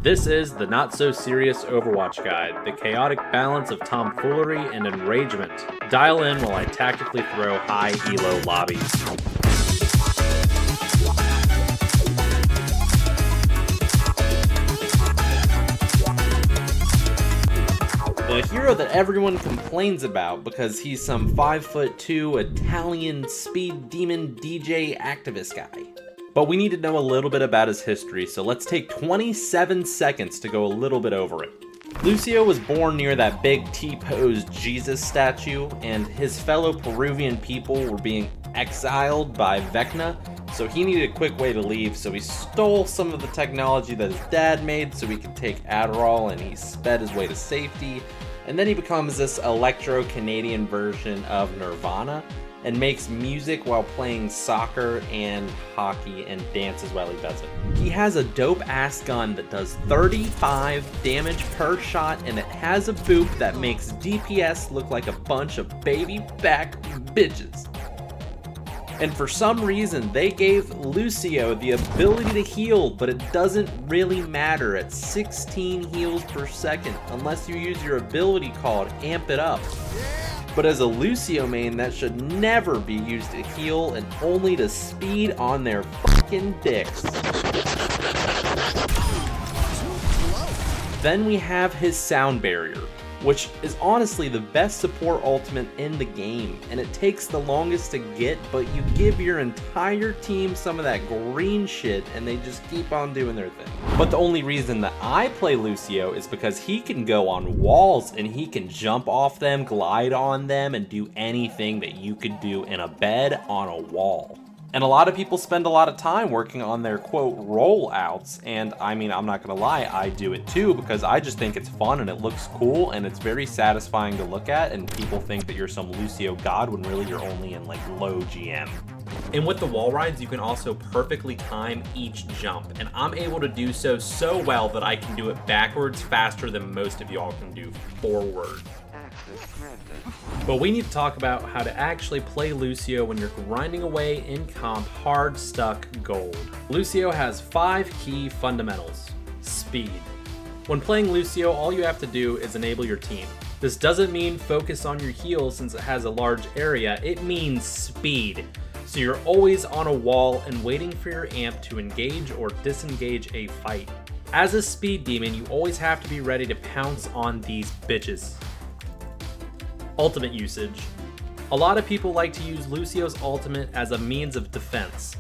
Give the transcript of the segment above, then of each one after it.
This is the Not-So-Serious Overwatch Guide, the chaotic balance of tomfoolery and enragement. Dial in while I tactically throw high elo lobbies. The hero that everyone complains about because he's some 5'2" Italian speed demon DJ activist guy. But we need to know a little bit about his history, so let's take 27 seconds to go a little bit over it. Lucio was born near that big T-posed Jesus statue, and his fellow Peruvian people were being exiled by Vecna, so he needed a quick way to leave, so he stole some of the technology that his dad made so he could take Adderall, and he sped his way to safety. And then he becomes this electro-Canadian version of Nirvana, and makes music while playing soccer and hockey and dances while he does it. He has a dope ass gun that does 35 damage per shot, and it has a boop that makes DPS look like a bunch of baby back bitches. And for some reason, they gave Lucio the ability to heal, but it doesn't really matter at 16 heals per second unless you use your ability called Amp It Up. But as a Lucio main, that should never be used to heal and only to speed on their fucking dicks. Then we have his sound barrier, which is honestly the best support ultimate in the game, and it takes the longest to get, but you give your entire team some of that green shit and they just keep on doing their thing. But the only reason that I play Lucio is because he can go on walls and he can jump off them, glide on them, and do anything that you could do in a bed on a wall. And a lot of people spend a lot of time working on their quote rollouts, and I mean, I'm not gonna lie, I do it too because I just think it's fun and it looks cool and it's very satisfying to look at, and people think that you're some Lucio god when really you're only in like low GM. And with the wall rides, you can also perfectly time each jump, and I'm able to do so well that I can do it backwards faster than most of y'all can do forward. But we need to talk about how to actually play Lucio when you're grinding away in comp hard stuck gold. Lucio has 5 key fundamentals. Speed. When playing Lucio, all you have to do is enable your team. This doesn't mean focus on your heal since it has a large area, it means speed. So you're always on a wall and waiting for your amp to engage or disengage a fight. As a speed demon, you always have to be ready to pounce on these bitches. Ultimate usage. A lot of people like to use Lucio's ultimate as a means of defense,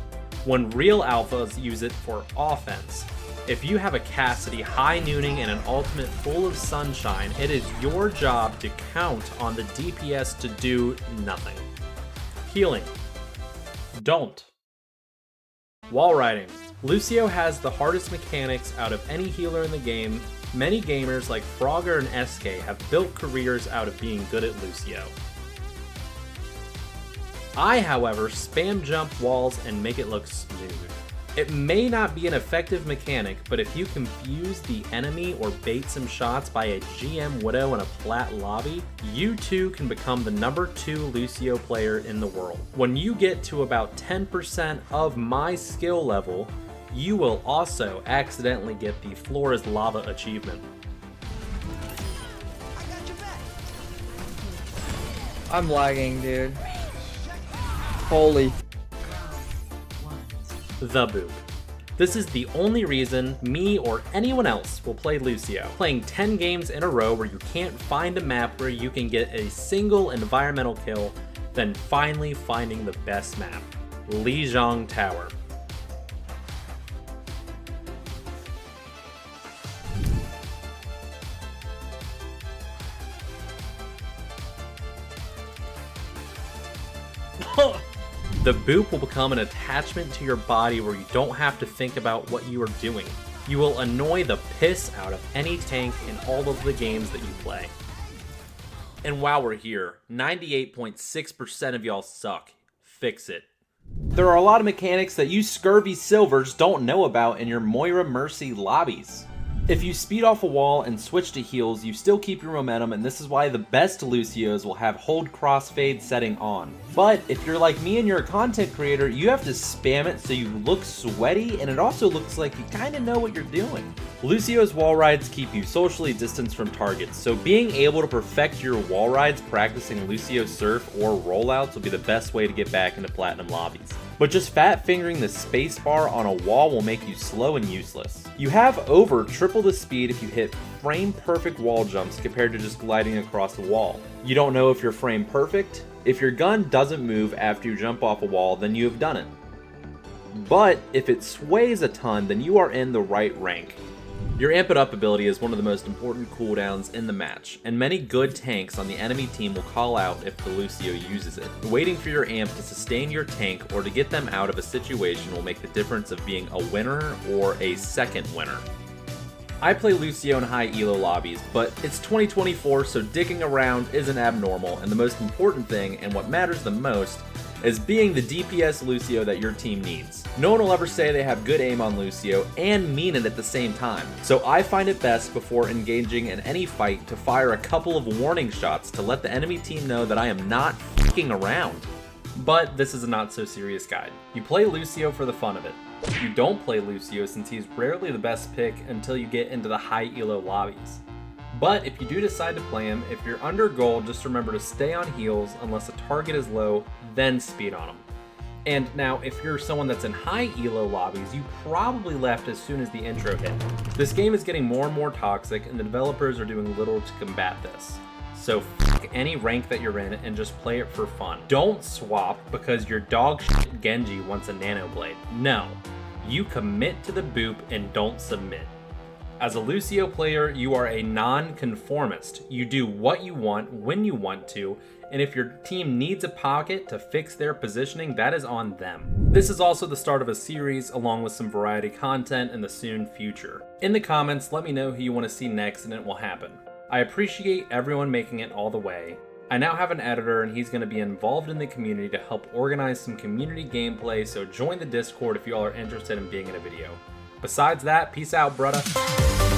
when real alphas use it for offense. If you have a Cassidy high nooning and an ultimate full of sunshine, it is your job to count on the DPS to do nothing. Healing. Don't. Wall riding. Lucio has the hardest mechanics out of any healer in the game. Many gamers like Frogger and SK have built careers out of being good at Lucio. I, however, spam jump walls and make it look smooth. It may not be an effective mechanic, but if you confuse the enemy or bait some shots by a GM Widow in a plat lobby, you too can become the #2 Lucio player in the world. When you get to about 10% of my skill level, you will also accidentally get the Floor is Lava achievement. I'm lagging, dude. Holy. The boop. This is the only reason me or anyone else will play Lucio. Playing 10 games in a row where you can't find a map where you can get a single environmental kill, then finally finding the best map, Lijiang Tower. The boop will become an attachment to your body where you don't have to think about what you are doing. You will annoy the piss out of any tank in all of the games that you play. And while we're here, 98.6% of y'all suck. Fix it. There are a lot of mechanics that you scurvy silvers don't know about in your Moira Mercy lobbies. If you speed off a wall and switch to heals, you still keep your momentum, and this is why the best Lucios will have hold crossfade setting on. But if you're like me and you're a content creator, you have to spam it so you look sweaty, and it also looks like you kind of know what you're doing. Lucio's wall rides keep you socially distanced from targets, so being able to perfect your wall rides practicing Lucio Surf or rollouts will be the best way to get back into Platinum lobbies. But just fat fingering the spacebar on a wall will make you slow and useless. You have over triple the speed if you hit frame perfect wall jumps compared to just gliding across the wall. You don't know if you're frame perfect? If your gun doesn't move after you jump off a wall, then you have done it. But if it sways a ton, then you are in the right rank. Your Amp It Up ability is one of the most important cooldowns in the match, and many good tanks on the enemy team will call out if the Lucio uses it. Waiting for your amp to sustain your tank or to get them out of a situation will make the difference of being a winner or a second winner. I play Lucio in high elo lobbies, but it's 2024, so dicking around isn't abnormal, and the most important thing, and what matters the most, is being the DPS Lucio that your team needs. No one will ever say they have good aim on Lucio and mean it at the same time, so I find it best before engaging in any fight to fire a couple of warning shots to let the enemy team know that I am not f***ing around. But this is a not-so-serious guide. You play Lucio for the fun of it. You don't play Lucio since he's rarely the best pick until you get into the high elo lobbies. But if you do decide to play him, if you're under gold, just remember to stay on heals unless a target is low, then speed on him. And now, if you're someone that's in high elo lobbies, you probably left as soon as the intro hit. This game is getting more and more toxic, and the developers are doing little to combat this. So f*** any rank that you're in and just play it for fun. Don't swap because your dog shit Genji wants a nano blade. No, you commit to the boop and don't submit. As a Lucio player, you are a non-conformist. You do what you want, when you want to, and if your team needs a pocket to fix their positioning, that is on them. This is also the start of a series along with some variety content in the soon future. In the comments, let me know who you want to see next and it will happen. I appreciate everyone making it all the way. I now have an editor and he's going to be involved in the community to help organize some community gameplay, so join the Discord if you all are interested in being in a video. Besides that, peace out, brudda.